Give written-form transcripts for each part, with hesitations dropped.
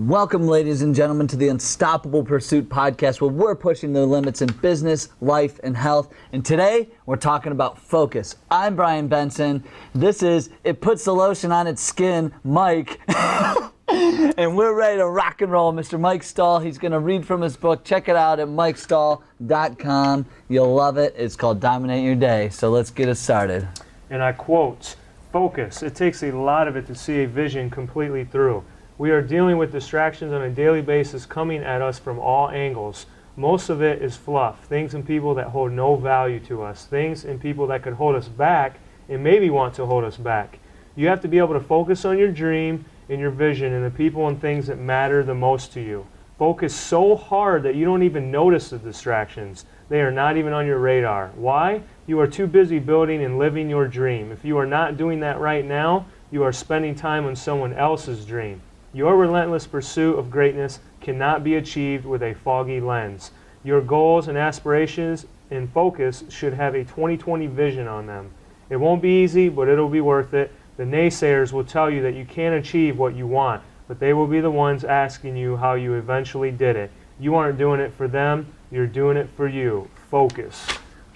Welcome, ladies and gentlemen, to the Unstoppable Pursuit podcast, where we're pushing the limits in business, life, and health. And today, we're talking about focus. I'm Brian Benson. This is It Puts the Lotion on Its Skin, Mike. And we're ready to rock and roll. Mr. Mike Stahl, he's going to read from his book. Check it out at mikestahl.com. You'll love it. It's called Dominate Your Day. So let's get it started. And I quote, "Focus. It takes a lot of it to see a vision completely through. We are dealing with distractions on a daily basis coming at us from all angles. Most of it is fluff, things and people that hold no value to us, things and people that could hold us back and maybe want to hold us back. You have to be able to focus on your dream and your vision and the people and things that matter the most to you. Focus so hard that you don't even notice the distractions. They are not even on your radar. Why? You are too busy building and living your dream. If you are not doing that right now, you are spending time on someone else's dream. Your relentless pursuit of greatness cannot be achieved with a foggy lens. Your goals and aspirations and focus should have a 20/20 vision on them. It won't be easy, but it'll be worth it. The naysayers will tell you that you can't achieve what you want, but they will be the ones asking you how you eventually did it. You aren't doing it for them, you're doing it for you. Focus."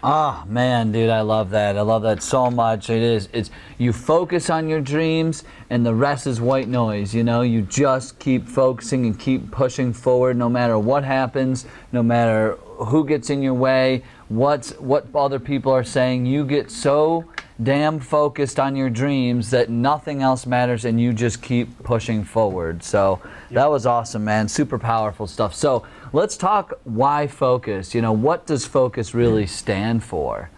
Oh, man, dude, I love that. I love that so much. It's you focus on your dreams and the rest is white noise. You know, you just keep focusing and keep pushing forward no matter what happens, no matter who gets in your way, what other people are saying. You get so damn focused on your dreams that nothing else matters and you just keep pushing forward. So that was awesome, man. Super powerful stuff. So let's talk why focus. You know, what does focus really stand for?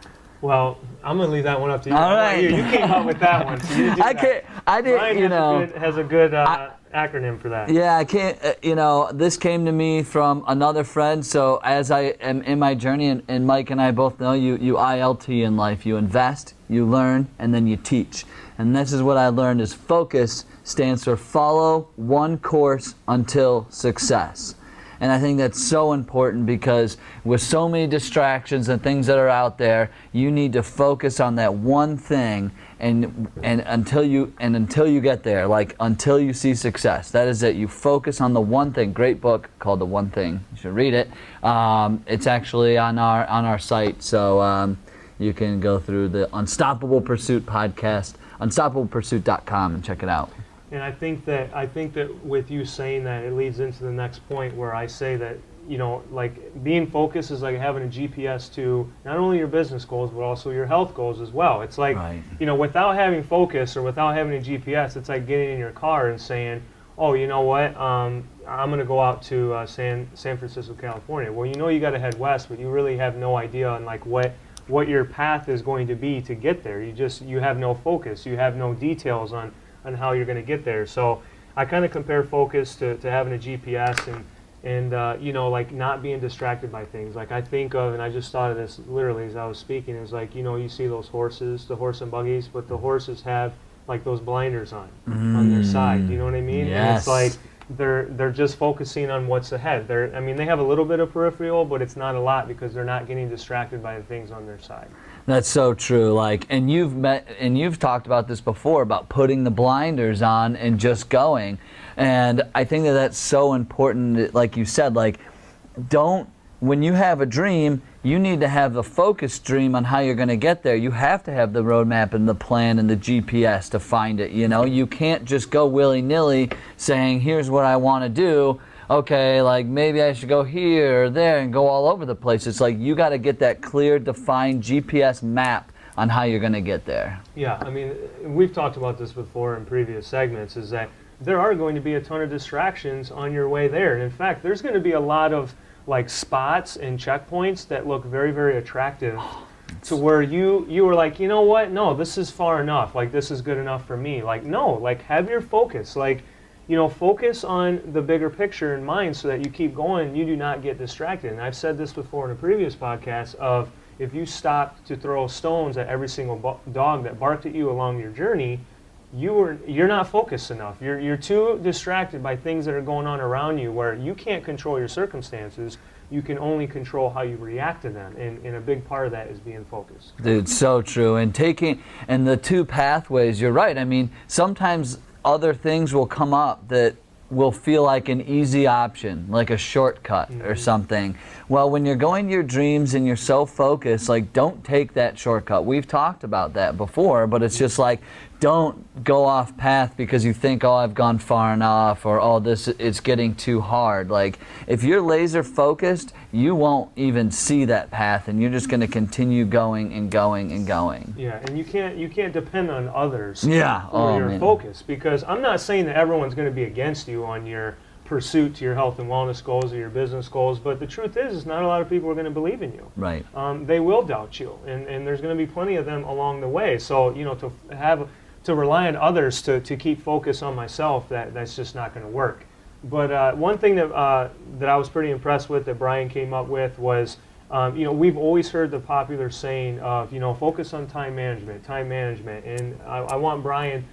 Well, I'm going to leave that one up to you. All right. You came up with that one. So you do that. I did, Ryan you know. has a good acronym for that. Yeah, I can't, you know, this came to me from another friend. So as I am in my journey, and Mike and I both know you ILT in life. You invest, you learn, and then you teach. And this is what I learned is focus stands for follow one course until success. And I think that's so important because with so many distractions and things that are out there, you need to focus on that one thing and until you get there, like until you see success. That is it. You focus on the one thing. Great book called The One Thing. You should read it. It's actually on our site, so you can go through the Unstoppable Pursuit podcast, unstoppablepursuit.com, and check it out. And I think that with you saying that, it leads into the next point where I say that, you know, like being focused is like having a GPS to not only your business goals, but also your health goals as well. It's like, right. You know, without having focus or without having a GPS, it's like getting in your car and saying, oh, you know what, I'm going to go out to San Francisco, California. Well, you know you got to head west, but you really have no idea on like what your path is going to be to get there. You have no focus. You have no details on how you're going to get there. So I kind of compare focus to having a GPS and you know, like not being distracted by things. Like I think of, and I just thought of this literally as I was speaking, it was like, you know, you see those horses, the horse and buggies, but the horses have like those blinders on their side. You know what I mean? Yes. And it's like they're just focusing on what's ahead. I mean, they have a little bit of peripheral, but it's not a lot because they're not getting distracted by the things on their side. That's so true. Like, and you've talked about this before about putting the blinders on and just going. And I think that that's so important. Like you said, like, when you have a dream, you need to have the focused dream on how you're going to get there. You have to have the roadmap and the plan and the GPS to find it. You know, you can't just go willy-nilly saying, here's what I want to do. Okay, like maybe I should go here or there and go all over the place. It's like you got to get that clear, defined GPS map on how you're going to get there. Yeah, I mean, we've talked about this before in previous segments, is that there are going to be a ton of distractions on your way there. And in fact, there's going to be a lot of like spots and checkpoints that look very, very attractive to where you were like, you know what? No, this is far enough. Like, this is good enough for me. Like, no, like have your focus. Like, you know, focus on the bigger picture in mind so that you keep going, you do not get distracted. And I've said this before in a previous podcast of if you stop to throw stones at every single dog that barked at you along your journey, you're not focused enough. You're too distracted by things that are going on around you where you can't control your circumstances. You can only control how you react to them. And a big part of that is being focused. Dude, so true. And the two pathways, you're right. I mean, sometimes other things will come up that will feel like an easy option, like a shortcut or something. Well, when you're going to your dreams and you're so focused, like, don't take that shortcut. We've talked about that before, but it's just like, don't go off path because you think, oh, I've gone far enough, or oh, this it's getting too hard. Like, if you're laser focused, you won't even see that path, and you're just going to continue going and going and going. Yeah, and you can't depend on others Yeah. for your focus, because I'm not saying that everyone's going to be against you on your pursuit to your health and wellness goals or your business goals, but the truth is not a lot of people are going to believe in you. Right. They will doubt you, and there's going to be plenty of them along the way. So, you know, to rely on others to keep focus on myself, that's just not going to work. But one thing that I was pretty impressed with that Brian came up with was, you know, we've always heard the popular saying of, you know, focus on time management, and I want Brian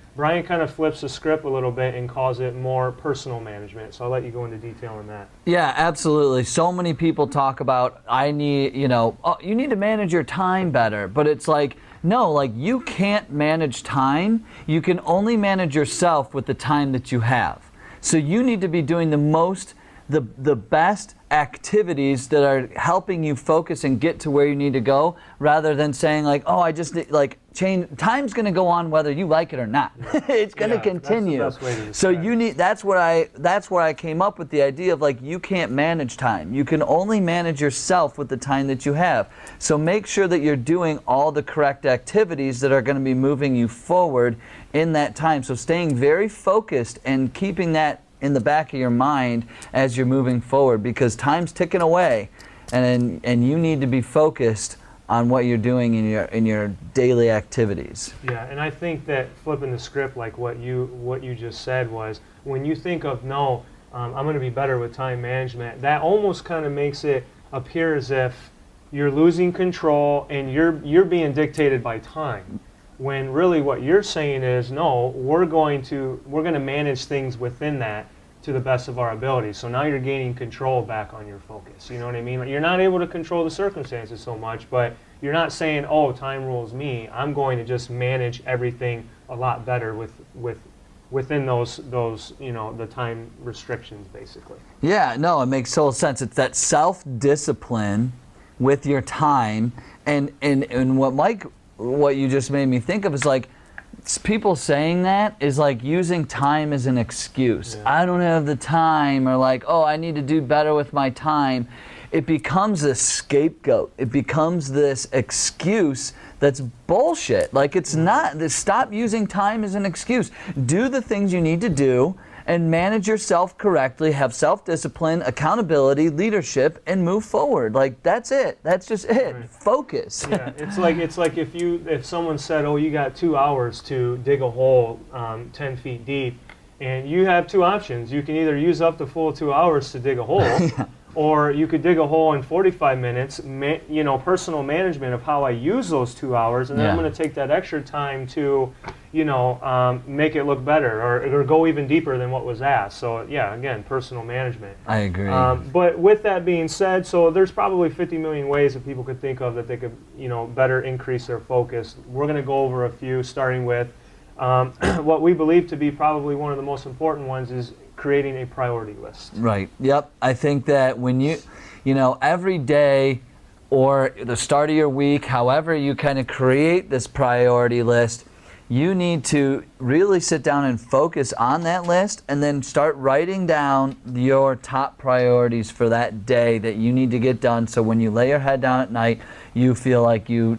kind of flips the script a little bit and calls it more personal management. So I'll let you go into detail on that. Yeah, absolutely. So many people talk about, you need to manage your time better, but it's like, no, like, you can't manage time. You can only manage yourself with the time that you have. So you need to be doing the best activities that are helping you focus and get to where you need to go, rather than saying like, oh, I just like change. Time's going to go on whether you like it or not. Yeah. It's going to continue. That's the best way to so describe it. that's where I came up with the idea of, like, you can't manage time. You can only manage yourself with the time that you have. So make sure that you're doing all the correct activities that are going to be moving you forward in that time. So staying very focused and keeping that in the back of your mind as you're moving forward, because time's ticking away, and you need to be focused on what you're doing in your daily activities. Yeah, and I think that flipping the script, like what you just said, was when you think of I'm going to be better with time management, that almost kind of makes it appear as if you're losing control and you're being dictated by time. When really what you're saying is, no, we're going to manage things within that to the best of our ability. So now you're gaining control back on your focus. You know what I mean? Like, you're not able to control the circumstances so much, but you're not saying, oh, time rules me. I'm going to just manage everything a lot better within those the time restrictions, basically. Yeah, no, it makes total sense. It's that self-discipline with your time, and what you just made me think of is, like, people saying that is like using time as an excuse. Yeah. I don't have the time, or like, oh, I need to do better with my time. It becomes a scapegoat. It becomes this excuse that's bullshit. Like, it's not. Stop using time as an excuse. Do the things you need to do and manage yourself correctly, have self-discipline, accountability, leadership, and move forward. Like, that's it. That's just it. Right. Focus. Yeah, it's like if someone said, oh, you got 2 hours to dig a hole 10 feet deep, and you have two options. You can either use up the full 2 hours to dig a hole, yeah, or you could dig a hole in 45 minutes, personal management of how I use those 2 hours, and then I'm going to take that extra time to, make it look better, or go even deeper than what was asked. So, yeah, again, personal management. I agree. But with that being said, so there's probably 50 million ways that people could think of that they could, better increase their focus. We're going to go over a few, starting with what we believe to be probably one of the most important ones is creating a priority list. Right. Yep. I think that when you every day or the start of your week, however you kind of create this priority list, you need to really sit down and focus on that list, and then start writing down your top priorities for that day that you need to get done, so when you lay your head down at night, you feel like you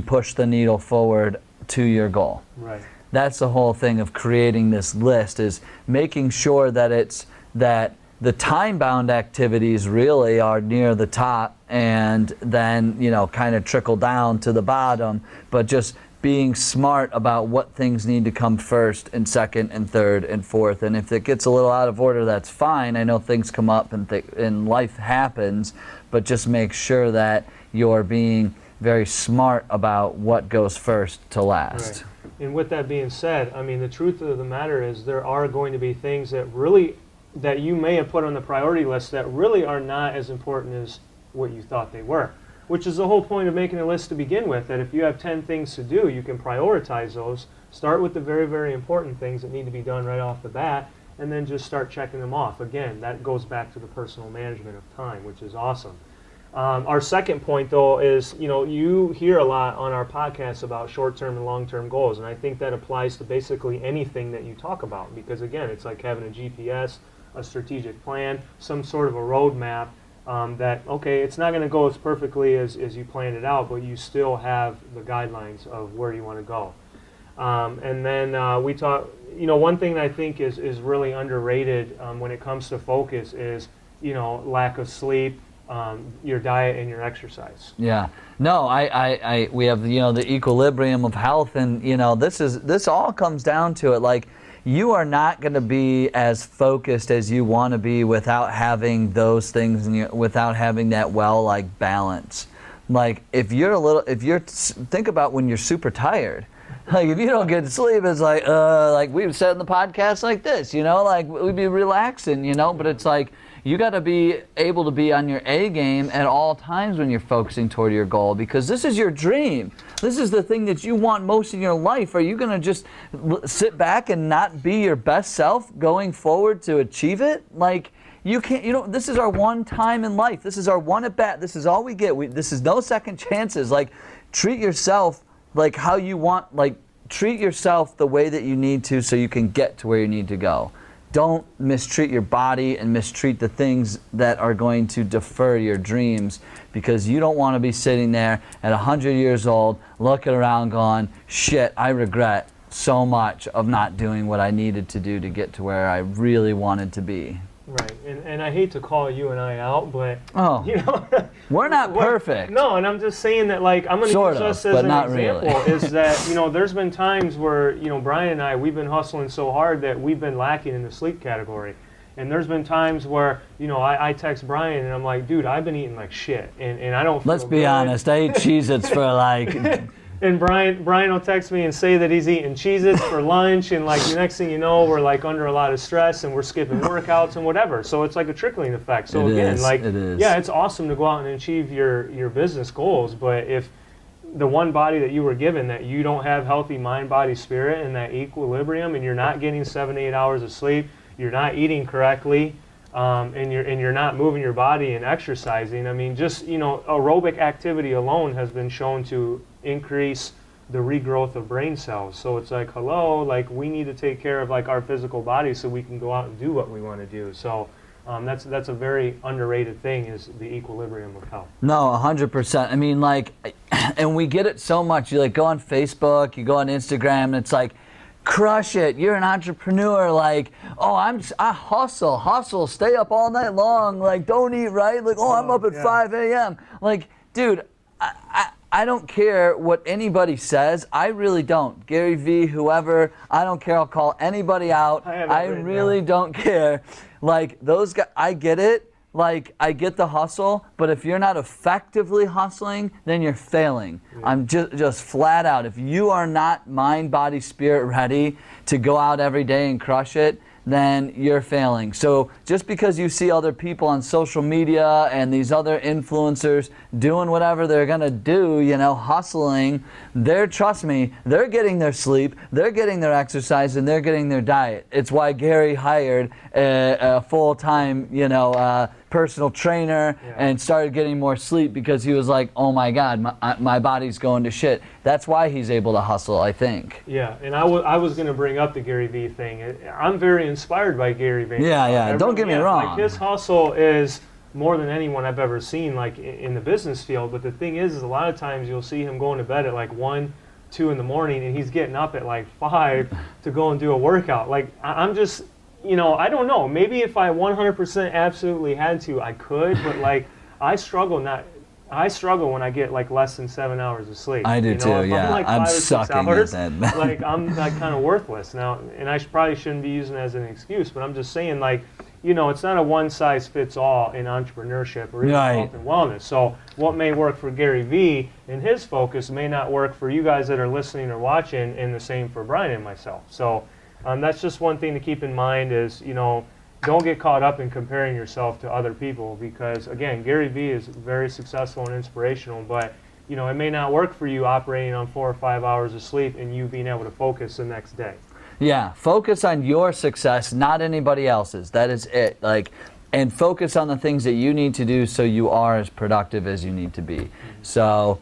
push the needle forward to your goal. Right. That's the whole thing of creating this list, is making sure that the time-bound activities really are near the top, and then kind of trickle down to the bottom, but just being smart about what things need to come first and second and third and fourth. And if it gets a little out of order, that's fine. I know things come up and life happens, but just make sure that you're being very smart about what goes first to last. Right. And with that being said, I mean, the truth of the matter is there are going to be things that you may have put on the priority list that really are not as important as what you thought they were, which is the whole point of making a list to begin with, that if you have 10 things to do, you can prioritize those, start with the very, very important things that need to be done right off the bat, and then just start checking them off. Again, that goes back to the personal management of time, which is awesome. Our second point, though, is, you hear a lot on our podcast about short-term and long-term goals, and I think that applies to basically anything that you talk about, because, again, it's like having a GPS, a strategic plan, some sort of a roadmap that, okay, it's not going to go as perfectly as you planned it out, but you still have the guidelines of where you want to go. And then we talk, one thing that I think is really underrated when it comes to focus is, lack of sleep, your diet and your exercise. Yeah. No, we have, the equilibrium of health, and, this all comes down to it. Like, you are not going to be as focused as you want to be without having those things, without having that balance. Like, think about when you're super tired. Like, if you don't get sleep, it's like we've said in the podcast like this, we'd be relaxing, but it's like, you got to be able to be on your A game at all times when you're focusing toward your goal, because this is your dream. This is the thing that you want most in your life. Are you going to just sit back and not be your best self going forward to achieve it? Like, you can't, this is our one time in life. This is our one at bat. This is all we get. This is no second chances. Like, treat yourself like how you want, treat yourself the way that you need to so you can get to where you need to go. Don't mistreat your body and mistreat the things that are going to defer your dreams, because you don't want to be sitting there at 100 years old looking around going, shit, I regret so much of not doing what I needed to do to get to where I really wanted to be. Right, and I hate to call you and I out, but we're not perfect. No, and I'm just saying that, I'm going to use us as an example. Really. Is that there's been times where Brian and I, we've been hustling so hard that we've been lacking in the sleep category, and there's been times where I text Brian and I'm like, dude, I've been eating like shit, and I don't. Let's be honest, I ate Cheez-Its for And Brian will text me and say that he's eating Cheez-Its for lunch, and the next thing you know, we're under a lot of stress and we're skipping workouts and whatever. So it's like a trickling effect. So it is. Yeah, it's awesome to go out and achieve your business goals, but if the one body that you were given, that you don't have healthy mind, body, spirit, and that equilibrium, and you're not getting 7 to 8 hours of sleep, you're not eating correctly, and you're not moving your body and exercising. I mean, just aerobic activity alone has been shown to increase the regrowth of brain cells. So it's like, we need to take care of our physical body so we can go out and do what we want to do. So that's a very underrated thing, is the equilibrium of health. No, 100%. I mean, and we get it so much. You go on Facebook, you go on Instagram, and it's like, crush it, you're an entrepreneur, I hustle, stay up all night long, don't eat right, I'm up at 5 a.m. Dude, I don't care what anybody says. I really don't. Gary V, whoever, I don't care. I'll call anybody out. I really don't care. Those guys, I get it. I get the hustle, but if you're not effectively hustling, then you're failing. Yeah. I'm just flat out. If you are not mind, body, spirit ready to go out every day and crush it, then you're failing. So just because you see other people on social media and these other influencers doing whatever they're gonna do, hustling, trust me, they're getting their sleep, they're getting their exercise, and they're getting their diet. It's why Gary hired a full-time, personal trainer and started getting more sleep, because he was like, oh my God, my body's going to shit. That's why he's able to hustle, I think. Yeah, and I was going to bring up the Gary Vee thing. I'm very inspired by Gary Vee. Yeah, don't get me wrong. His hustle is more than anyone I've ever seen, in the business field. But the thing is a lot of times you'll see him going to bed at 1, 2 in the morning, and he's getting up at 5 to go and do a workout. I'm just... I don't know. Maybe if I 100% absolutely had to, I could. But I struggle when I get less than 7 hours of sleep. I do too. Yeah, I'm sucking at that. I'm kind of worthless now, and I probably shouldn't be using it as an excuse. But I'm just saying, it's not a one size fits all in entrepreneurship or even health and wellness. So what may work for Gary Vee and his focus may not work for you guys that are listening or watching, and the same for Brian and myself. So. That's just one thing to keep in mind is, don't get caught up in comparing yourself to other people, because, again, Gary Vee is very successful and inspirational, but, it may not work for you operating on 4 or 5 hours of sleep and you being able to focus the next day. Yeah, focus on your success, not anybody else's. That is it. Like, and focus on the things that you need to do so you are as productive as you need to be. So,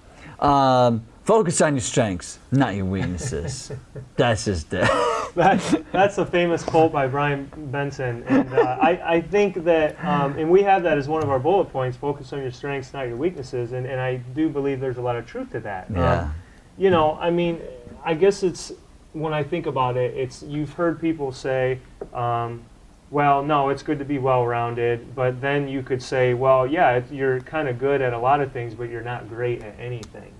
focus on your strengths, not your weaknesses. That's just it. That's a famous quote by Brian Benson, and I think that, and we have that as one of our bullet points, focus on your strengths, not your weaknesses, and I do believe there's a lot of truth to that. Yeah. You know, I mean, I guess it's, when I think about it, it's, you've heard people say, well, no, it's good to be well-rounded, but then you could say, well, yeah, you're kind of good at a lot of things, but you're not great at anything.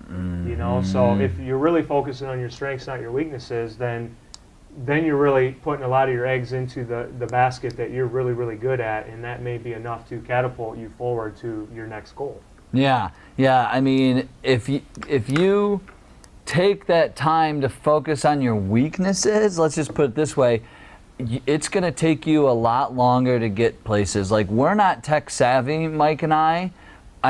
You know, so if you're really focusing on your strengths, not your weaknesses, then you're really putting a lot of your eggs into the basket that you're really, really good at, and that may be enough to catapult you forward to your next goal. Yeah, yeah. I mean, if you take that time to focus on your weaknesses, let's just put it this way, it's going to take you a lot longer to get places. Like, we're not tech savvy, Mike and I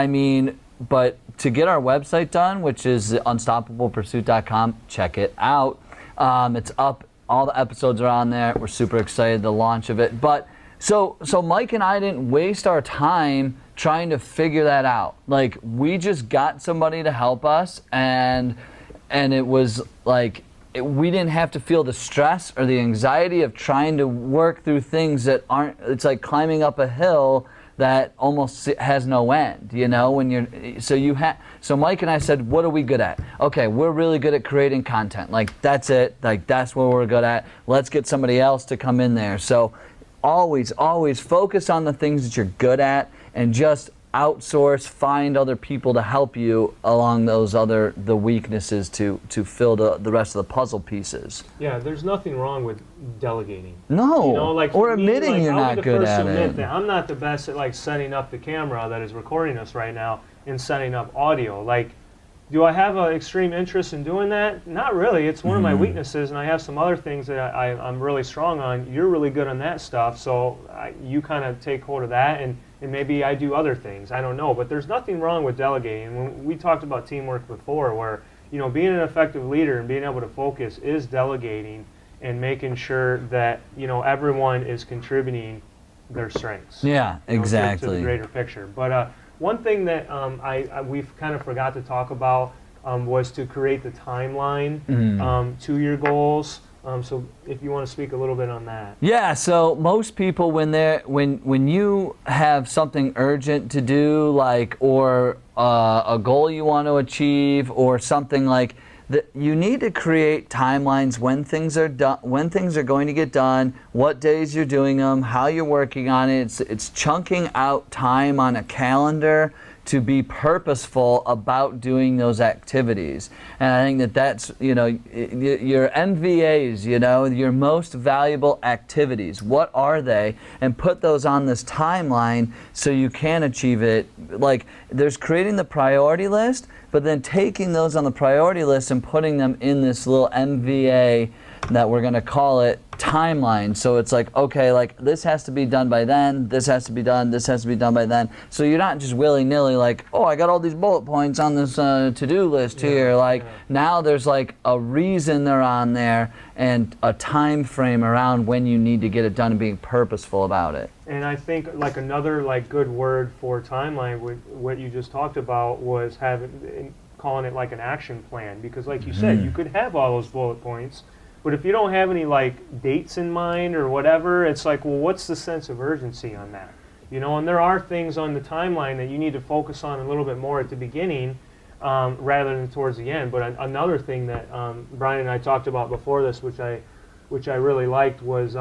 mean, but to get our website done, which is unstoppablepursuit.com, check it out. It's up. All the episodes are on there. We're super excited, the launch of it. But so Mike and I didn't waste our time trying to figure that out. Like, we just got somebody to help us, and it was like, we didn't have to feel the stress or the anxiety of trying to work through things that aren't, it's like climbing up a hill that almost has no end, you know, when you're, so Mike and I said, what are we good at? Okay, we're really good at creating content. Like, that's it. Like, that's what we're good at. Let's get somebody else to come in there. So always focus on the things that you're good at, and just outsource, find other people to help you along the weaknesses to fill the rest of the puzzle pieces. Yeah, there's nothing wrong with delegating. No, you know, like, or admitting like, you're not good at it. That I'm not the best at, like, setting up the camera that is recording us right now and setting up audio. Like, do I have an extreme interest in doing that? Not really. It's one of my weaknesses, and I have some other things that I'm really strong on. You're really good on that stuff, so you kind of take hold of that, and maybe I do other things. I don't know, but there's nothing wrong with delegating. When we talked about teamwork before, where, you know, being an effective leader and being able to focus is delegating and making sure that, you know, everyone is contributing their strengths. Yeah, you know, exactly. to the greater picture. But one thing that we've kind of forgot to talk about was to create the timeline to your goals. So if you want to speak a little bit on that. Yeah, so most people, when you have something urgent to do, like, or a goal you want to achieve, or something like that, you need to create timelines when things are done, when things are going to get done, what days you're doing them, how you're working on it. It's chunking out time on a calendar to be purposeful about doing those activities. And I think that's, you know, your MVAs, you know, your most valuable activities. What are they? And put those on this timeline so you can achieve it. Like, there's creating the priority list, but then taking those on the priority list and putting them in this little MVA that we're going to call it timeline. So it's like, okay, like, this has to be done by then, this has to be done, this has to be done by then. So you're not just willy-nilly like, oh, I got all these bullet points on this to-do list here. Like, now there's like a reason they're on there and a time frame around when you need to get it done and being purposeful about it. And I think, like, another, like, good word for timeline, what you just talked about, was calling it like an action plan. Because, like you said, you could have all those bullet points, but if you don't have any, like, dates in mind or whatever, it's like, well, what's the sense of urgency on that? You know, and there are things on the timeline that you need to focus on a little bit more at the beginning rather than towards the end. But another thing that Brian and I talked about before this, which I really liked, was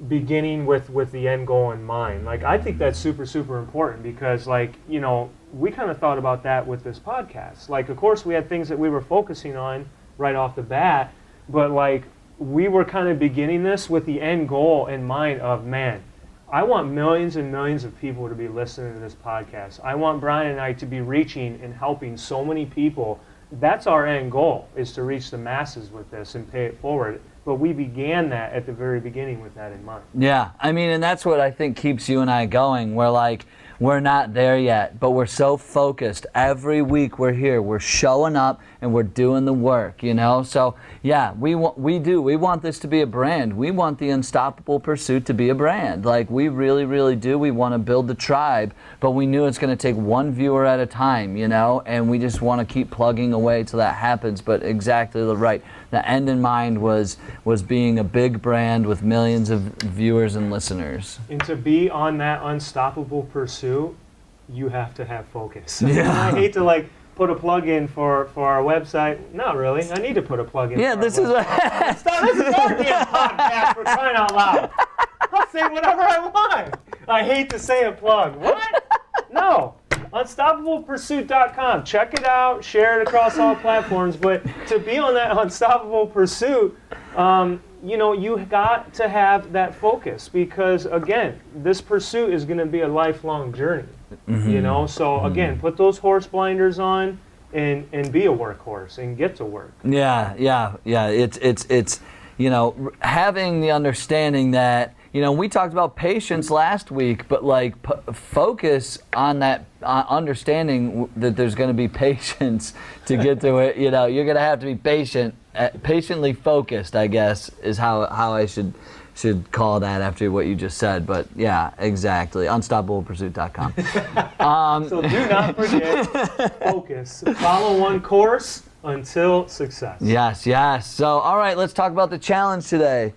beginning with the end goal in mind. Like, I think that's super, super important because, like, you know, we kind of thought about that with this podcast. Like, of course, we had things that we were focusing on right off the bat, but, like, we were kind of beginning this with the end goal in mind of, man, I want millions and millions of people to be listening to this podcast. I want Brian and I to be reaching and helping so many people. That's our end goal, is to reach the masses with this and pay it forward. But we began that at the very beginning with that in mind. Yeah, I mean, and that's what I think keeps you and I going. We're like, we're not there yet, but we're so focused. Every week we're here, we're showing up, and we're doing the work, you know? So yeah, we want this to be a brand. We want the Unstoppable Pursuit to be a brand. Like, we really, really do. We want to build the tribe, but we knew it's going to take one viewer at a time, you know? And we just want to keep plugging away till that happens. But exactly right. The end in mind was being a big brand with millions of viewers and listeners. And to be on that unstoppable pursuit, you have to have focus. Yeah. I hate to like put a plug in for our website. Not really. I need to put a plug in. Yeah, this is this is our damn podcast, for crying out loud. I'll say whatever I want. I hate to say a plug. What? No. UnstablePursuit.com. Check it out. Share it across all platforms. But to be on that Unstoppable Pursuit, you know, you got to have that focus, because again, this pursuit is going to be a lifelong journey. Mm-hmm. You know, so again, put those horse blinders on and be a workhorse and get to work. Yeah. It's you know, having the understanding that, you know, we talked about patience last week, but like focus on that understanding that there's going to be patience to get to it. You know, you're going to have to be patient, patiently focused, I guess, is how I should call that after what you just said. But yeah, exactly. UnstablePursuit.com. So do not forget, focus. Follow one course until success. Yes. So, all right, let's talk about the challenge today.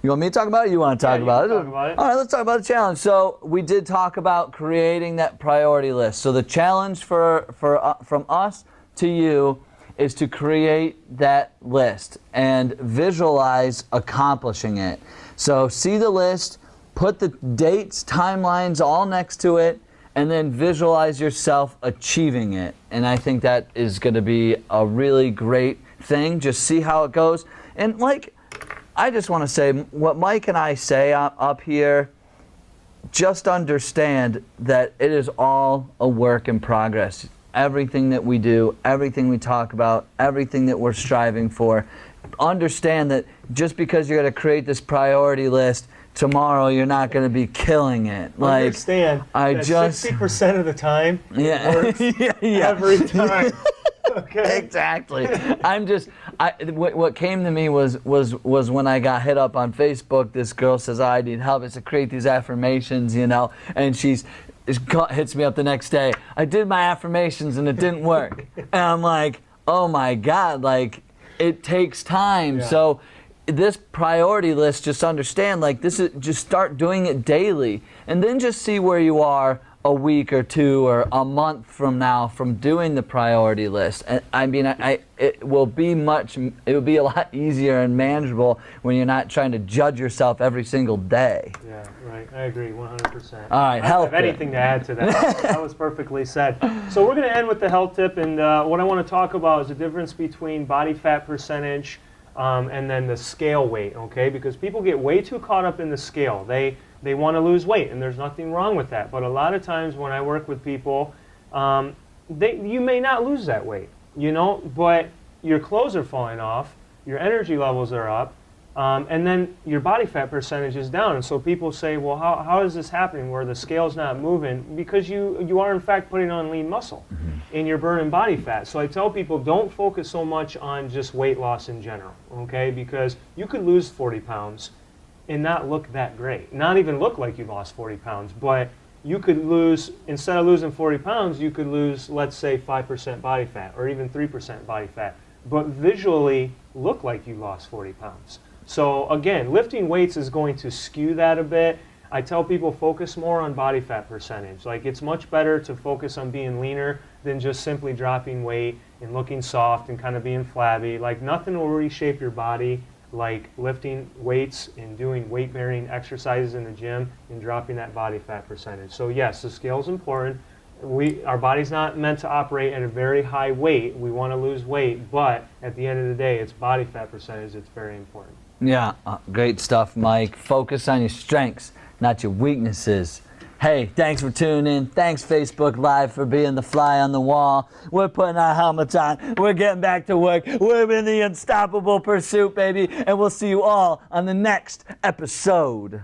You want me to talk about it, or you want to talk about it? Talk about it. All right, let's talk about the challenge. So we did talk about creating that priority list. So the challenge from us to you is to create that list and visualize accomplishing it. So see the list, put the dates, timelines all next to it, and then visualize yourself achieving it. And I think that is going to be a really great thing. Just see how it goes. And like, I just want to say, what Mike and I say up here, just understand that it is all a work in progress. Everything that we do, everything we talk about, everything that we're striving for, understand that just because you're going to create this priority list, tomorrow you're not going to be killing it. Like, understand that 60% of the time, it works every time. Okay. Exactly. What came to me was when I got hit up on Facebook. This girl says, I need help. It's to create these affirmations, you know, and hits me up the next day. I did my affirmations and it didn't work. And I'm like, oh my God, like, it takes time. Yeah. So this priority list, just understand, like, this is, just start doing it daily, and then just see where you are a week or two or a month from now from doing the priority list. And I mean, it will be a lot easier and manageable when you're not trying to judge yourself every single day. Yeah, right. I agree 100%. All right, I don't have anything to add to that. That was perfectly said. So we're going to end with the health tip, and what I want to talk about is the difference between body fat percentage and then the scale weight, okay? Because people get way too caught up in the scale. They want to lose weight, and there's nothing wrong with that. But a lot of times when I work with people, you may not lose that weight, you know, but your clothes are falling off, your energy levels are up, and then your body fat percentage is down. And so people say, well, how is this happening where the scale's not moving? Because you are in fact putting on lean muscle and you're burning body fat. So I tell people, don't focus so much on just weight loss in general, okay? Because you could lose 40 pounds and not look that great. Not even look like you lost 40 pounds, but you could lose, instead of losing 40 pounds, you could lose, let's say, 5% body fat or even 3% body fat, but visually look like you lost 40 pounds. So again, lifting weights is going to skew that a bit. I tell people focus more on body fat percentage. Like, it's much better to focus on being leaner than just simply dropping weight and looking soft and kind of being flabby. Like, nothing will reshape your body like lifting weights and doing weight-bearing exercises in the gym and dropping that body fat percentage. So yes, the scale is important. Our body's not meant to operate at a very high weight. We want to lose weight, but at the end of the day, it's body fat percentage that's very important. Yeah, great stuff, Mike. Focus on your strengths, not your weaknesses. Hey, thanks for tuning in. Thanks, Facebook Live, for being the fly on the wall. We're putting our helmets on. We're getting back to work. We're in the unstoppable pursuit, baby. And we'll see you all on the next episode.